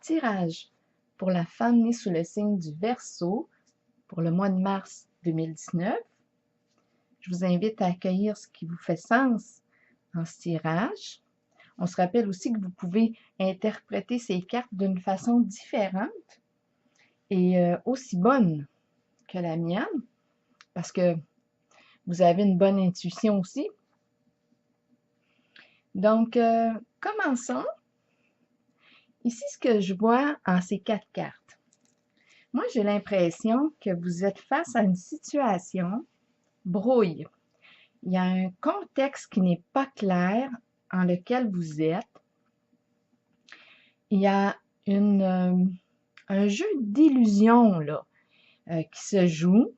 tirage pour la femme née sous le signe du Verseau pour le mois de mars 2019. Je vous invite à accueillir ce qui vous fait sens en ce tirage. On se rappelle aussi que vous pouvez interpréter ces cartes d'une façon différente et aussi bonne que la mienne, parce que vous avez une bonne intuition aussi. Donc, commençons. Ici, ce que je vois en ces 4 cartes. Moi, j'ai l'impression que vous êtes face à une situation brouille. Il y a un contexte qui n'est pas clair en lequel vous êtes. Il y a un jeu d'illusion là, qui se joue.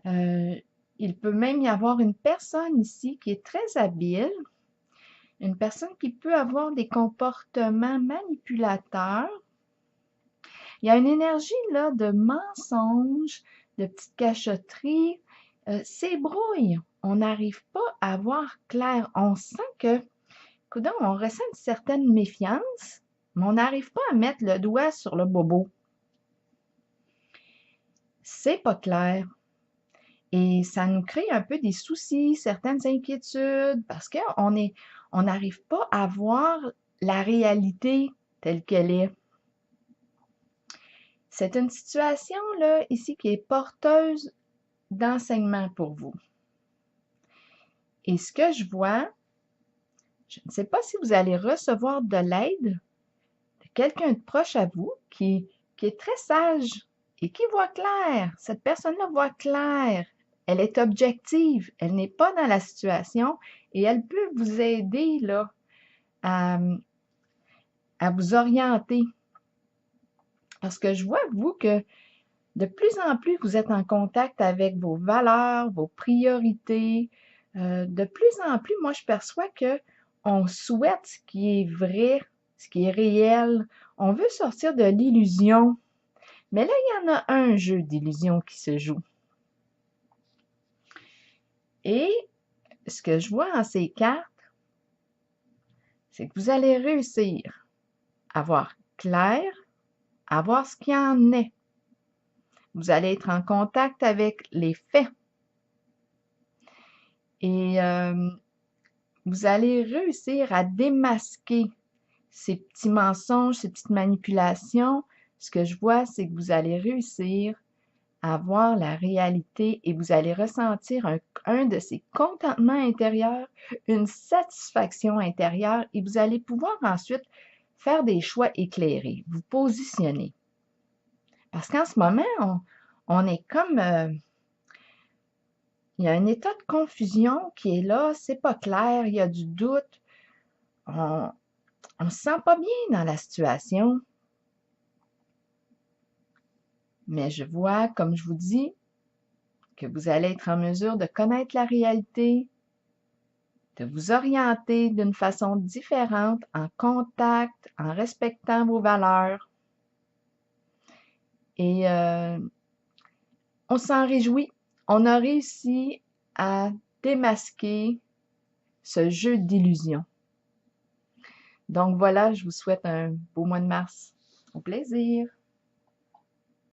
Il peut même y avoir une personne ici qui est très habile, une personne qui peut avoir des comportements manipulateurs. Il y a une énergie là de mensonges, de petites cachotteries. C'est brouille. On n'arrive pas à voir clair. On sent que, coudonc, on ressent une certaine méfiance, mais on n'arrive pas à mettre le doigt sur le bobo. C'est pas clair. Et ça nous crée un peu des soucis, certaines inquiétudes, parce qu'on n'arrive pas à voir la réalité telle qu'elle est. C'est une situation là, ici, qui est porteuse d'enseignement pour vous. Et ce que je vois, je ne sais pas si vous allez recevoir de l'aide de quelqu'un de proche à vous qui est très sage et qui voit clair. Cette personne-là voit clair. Elle est objective. Elle n'est pas dans la situation et elle peut vous aider là, à vous orienter. Parce que je vois, vous, que de plus en plus, vous êtes en contact avec vos valeurs, vos priorités. De plus en plus, moi, je perçois que on souhaite ce qui est vrai, ce qui est réel. On veut sortir de l'illusion. Mais là, il y en a un jeu d'illusion qui se joue. Et ce que je vois en ces cartes, c'est que vous allez réussir à voir clair, à voir ce qu'il en est. Vous allez être en contact avec les faits. Et vous allez réussir à démasquer ces petits mensonges, ces petites manipulations. Ce que je vois, c'est que vous allez réussir à voir la réalité et vous allez ressentir un de ces contentements intérieurs, une satisfaction intérieure et vous allez pouvoir ensuite faire des choix éclairés, vous positionner. Parce qu'en ce moment, on est comme... il y a un état de confusion qui est là, c'est pas clair, il y a du doute, on ne se sent pas bien dans la situation. Mais je vois, comme je vous dis, que vous allez être en mesure de connaître la réalité, de vous orienter d'une façon différente, en contact, en respectant vos valeurs. Et on s'en réjouit. On a réussi à démasquer ce jeu d'illusions. Donc voilà, je vous souhaite un beau mois de mars. Au plaisir!